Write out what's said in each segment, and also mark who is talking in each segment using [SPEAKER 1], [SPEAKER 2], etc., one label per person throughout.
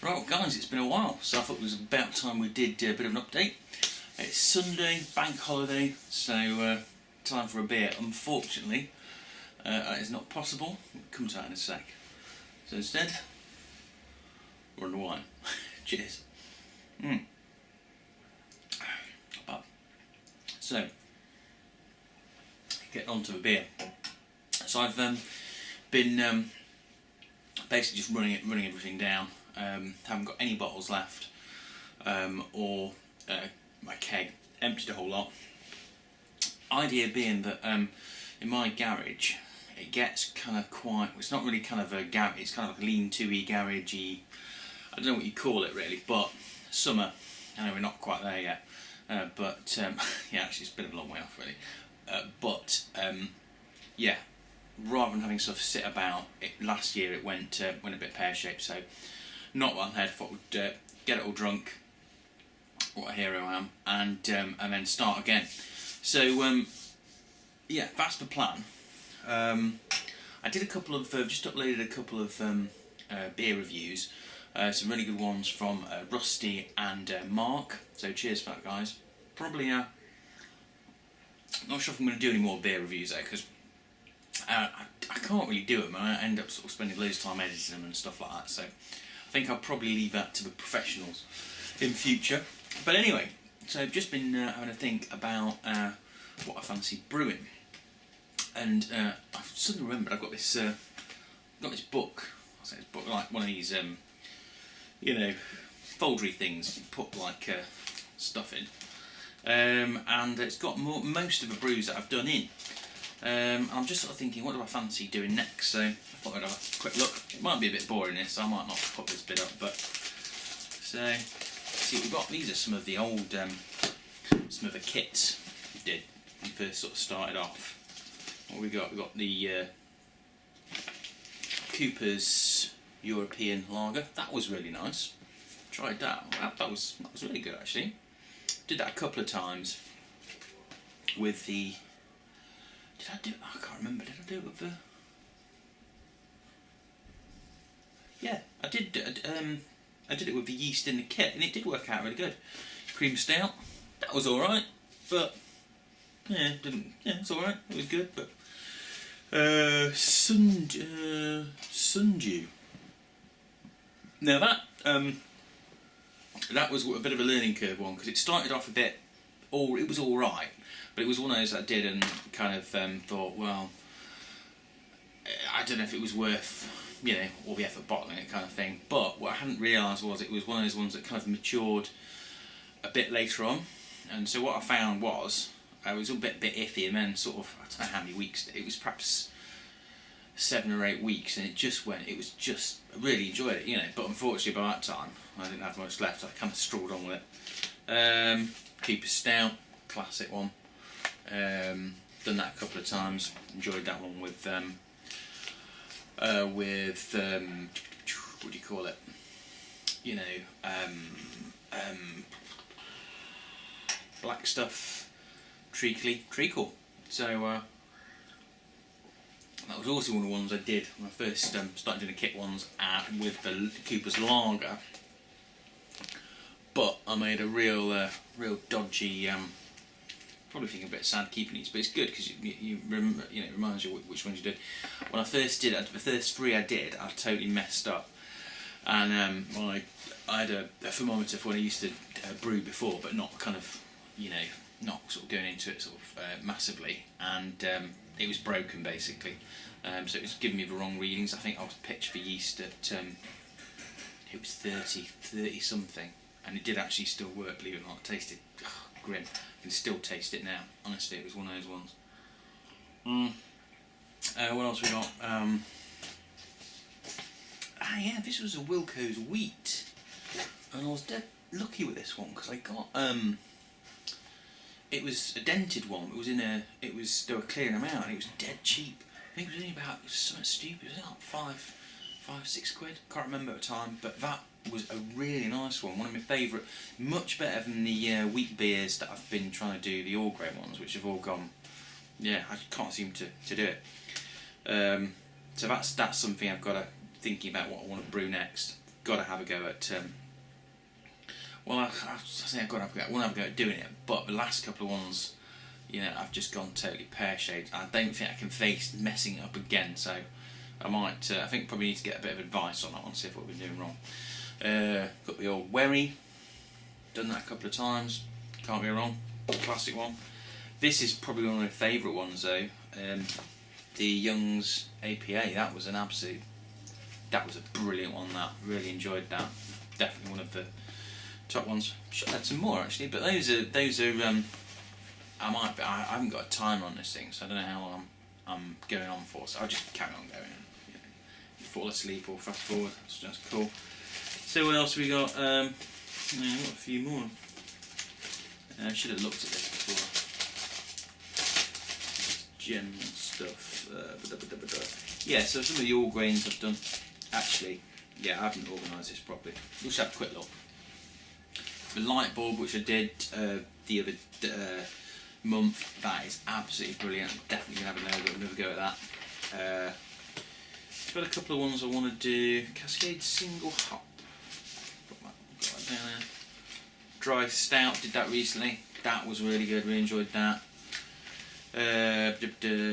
[SPEAKER 1] Right, guys, it's been a while, so I thought it was about time we did a bit of an update. It's Sunday, bank holiday, so time for a beer. Unfortunately, that is not possible. We'll come to that in a sec. So instead, we're on the wine. Cheers. Not bad. So, getting on to the beer. So I've been basically just running everything down. Haven't got any bottles left, or my keg, emptied a whole lot. Idea being that in my garage it gets kind of quite, it's not really kind of a garage, it's kind of like a lean-to-y, garagey, I don't know what you call it really, but summer, I know we're not quite there yet, but yeah, actually it's a bit of a long way off really, yeah, rather than having stuff sit about, last year it went a bit pear-shaped, so not what I had. Thought we'd get it all drunk, what a hero I am, and then start again. So yeah, that's the plan. I did a couple of, just uploaded a couple of beer reviews, some really good ones from Rusty and Mark, so cheers for that, guys. Probably not sure if I'm going to do any more beer reviews though, because I can't really do them, and I end up sort of spending loads of time editing them and stuff like that, so I think I'll probably leave that to the professionals in future. But anyway, so I've just been having a think about what I fancy brewing, and I've suddenly remembered I've got this book. I say this book, like one of these you know, foldery things you put like stuff in, and it's got most of the brews that I've done in. I'm just sort of thinking, what do I fancy doing next? So I thought I'd have a quick look. It might be a bit boring this, so I might not put this bit up, but so let's see what we've got. These are some of the old, some of the kits we did when we first sort of started off. What we got? We got the Cooper's European Lager. That was really nice. Tried that. That was really good actually. Did that a couple of times with the. Did I do it? I can't remember. Did I do it with the? Yeah, I did. I did it with the yeast in the kit, and it did work out really good. Cream stout, that was all right, but yeah, didn't. Yeah, it's all right. It was good, but Sundew. Now that was a bit of a learning curve one, because it started off a bit. It was all right. But it was one of those that I did and kind of thought, well, I don't know if it was worth, you know, all the effort bottling it kind of thing. But what I hadn't realised was it was one of those ones that kind of matured a bit later on. And so what I found was, I was a bit iffy, and then sort of, I don't know how many weeks, it was perhaps 7 or 8 weeks, and it just went, it was just, I really enjoyed it, you know. But unfortunately by that time, I didn't have much left, I kind of strolled on with it. Cooper's Stout, classic one. Done that a couple of times. Enjoyed that one with what do you call it? You know, black stuff, treacle. So that was also one of the ones I did when I first started doing the kit ones with the Cooper's Lager. But I made a real dodgy. Probably think a bit sad keeping these, but it's good because you remember, you know, it reminds you which ones you did. When I first did it, the first 3 I did, I totally messed up, and I had a thermometer for when I used to brew before, but not kind of, you know, not sort of going into it sort of massively, and it was broken basically, so it was giving me the wrong readings. I think I was pitched for yeast at it was 30 something, and it did actually still work, believe it or not. It tasted grim. I can still taste it now. Honestly, it was one of those ones. What else we got? Yeah, this was a Wilco's wheat, and I was dead lucky with this one because I got it was a dented one. It was in a. It was, they were clearing them out, and it was dead cheap. I think it was only about, it was something stupid. It was like 5-6 quid. Can't remember at the time, but that was a really nice one. One of my favourite, much better than the wheat beers that I've been trying to do, the all grain ones, which have all gone. Yeah, I can't seem to do it. So that's something I've got to thinking about what I want to brew next. got to have a go at. Well, I say I've got to have a go. I want to have a go at doing it, but the last couple of ones, you know, I've just gone totally pear-shaped. I don't think I can face messing it up again, so I might. I think probably need to get a bit of advice on that one, see if what we've been doing wrong. Got the old Wherry. Done that a couple of times. Can't be wrong. Classic one. This is probably one of my favourite ones though. The Young's APA. That was an absolute. That was a brilliant one. That really enjoyed that. Definitely one of the top ones. Should have had some more actually, but those are. I haven't got a timer on this thing, so I don't know how long I'm going on for. So I'll just carry on going. You know, fall asleep or fast forward. That's cool. So what else we got? Got a few more. I should have looked at this before. General stuff. Yeah, so some of the all grains I've done. Actually, yeah, I haven't organised this properly. We'll just have a quick look. The light bulb, which I did the other month, that is absolutely brilliant. I'm definitely going to have another go at that. Got a couple of ones I want to do. Cascade single hop. Got that down there. Dry stout, did that recently. That was really good, really enjoyed that.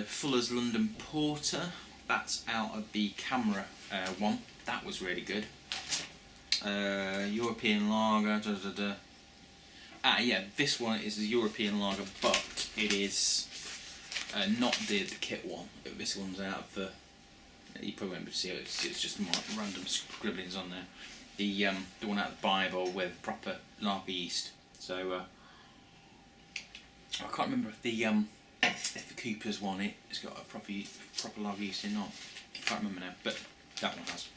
[SPEAKER 1] Fuller's London Porter. That's out of the camera one. That was really good. European lager. Yeah, this one is the European lager, but it is not the kit one. This one's out of the. You probably won't be able to see it. It's just random scribblings on there. The one out of the BIAB with proper lager yeast. So I can't remember if the Cooper's one it's got a proper lager yeast in or not. I can't remember now, but that one has.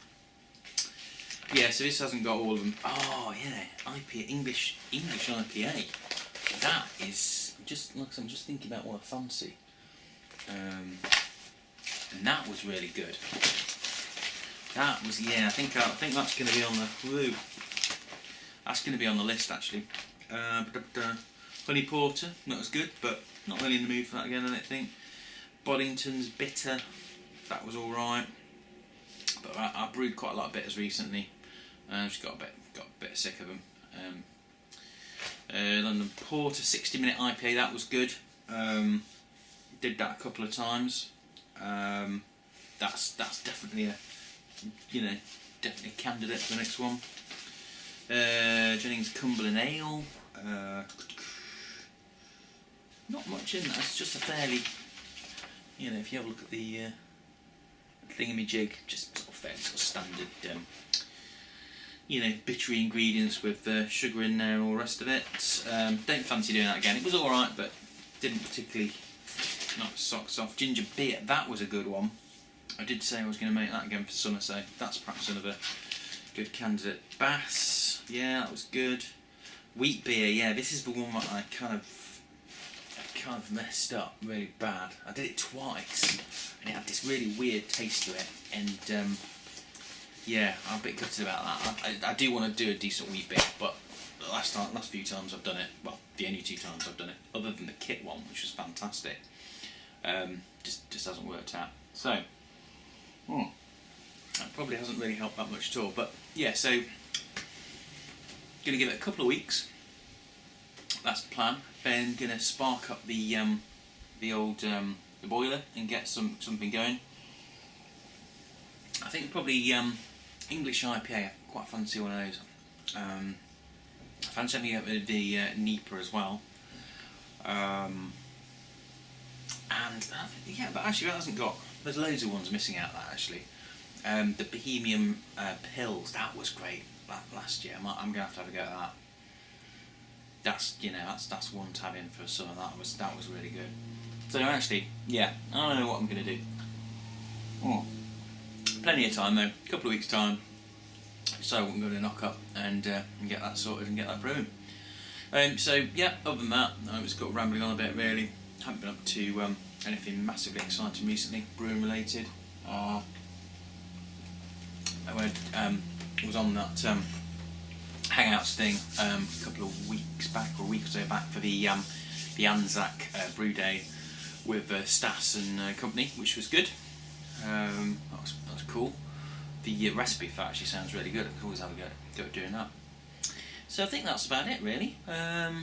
[SPEAKER 1] Yeah, so this hasn't got all of them. Oh yeah, IPA, English IPA. That is I'm just thinking about what I fancy. And that was really good. That was I think that's going to be on the that's going to be on the list actually. Honey Porter, that was good, but not really in the mood for that again. I don't think. Boddington's bitter, that was all right. But I brewed quite a lot of bitters recently. I've just got a bit sick of them. London Porter 60-minute IPA, that was good. Did that a couple of times. That's definitely a definitely a candidate for the next one. Jennings Cumberland Ale. Not much in that. It's just a fairly, if you have a look at the thingamajig, just sort of fairly sort of standard. Bittery ingredients with sugar in there and all the rest of it. Don't fancy doing that again. It was alright, but didn't particularly knock the socks off. Ginger beer, that was a good one. I did say I was going to make that again for summer, so that's perhaps another good candidate. Bass, yeah, that was good. Wheat beer, yeah, this is the one that I kind of messed up really bad. I did it twice, and it had this really weird taste to it, and yeah, I'm a bit gutted about that. I do want to do a decent wheat beer, but the last few times I've done it, well, the only 2 times I've done it, other than the kit one, which was fantastic, just hasn't worked out. So, that probably hasn't really helped that much at all. But yeah, so gonna give it a couple of weeks. That's the plan. Then gonna spark up the old the boiler and get something going. I think probably English IPA. I quite fancy one of those. I fancy having the Nipah as well. And yeah, but actually that hasn't got. There's loads of ones missing out. That actually, the Bohemian Pills. That was great last year. I'm gonna have a go at that. That's one to have in for summer. That was really good. So actually, yeah, I don't know what I'm gonna do. Plenty of time though. A couple of weeks time. So I'm going to knock up and get that sorted and get that brewing. So yeah, other than that, I was got rambling on a bit really. Haven't been up to anything massively exciting recently, brewing related. I was on that Hangouts thing a couple of weeks back, or a week or so back, for the Anzac Brew Day with Stas and company, which was good. That was cool. The the recipe for actually sounds really good. I could always have a go at doing that. So I think that's about it really.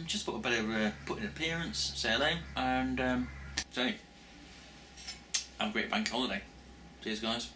[SPEAKER 1] Just put an appearance, say hello, and so have a great bank holiday. Cheers guys.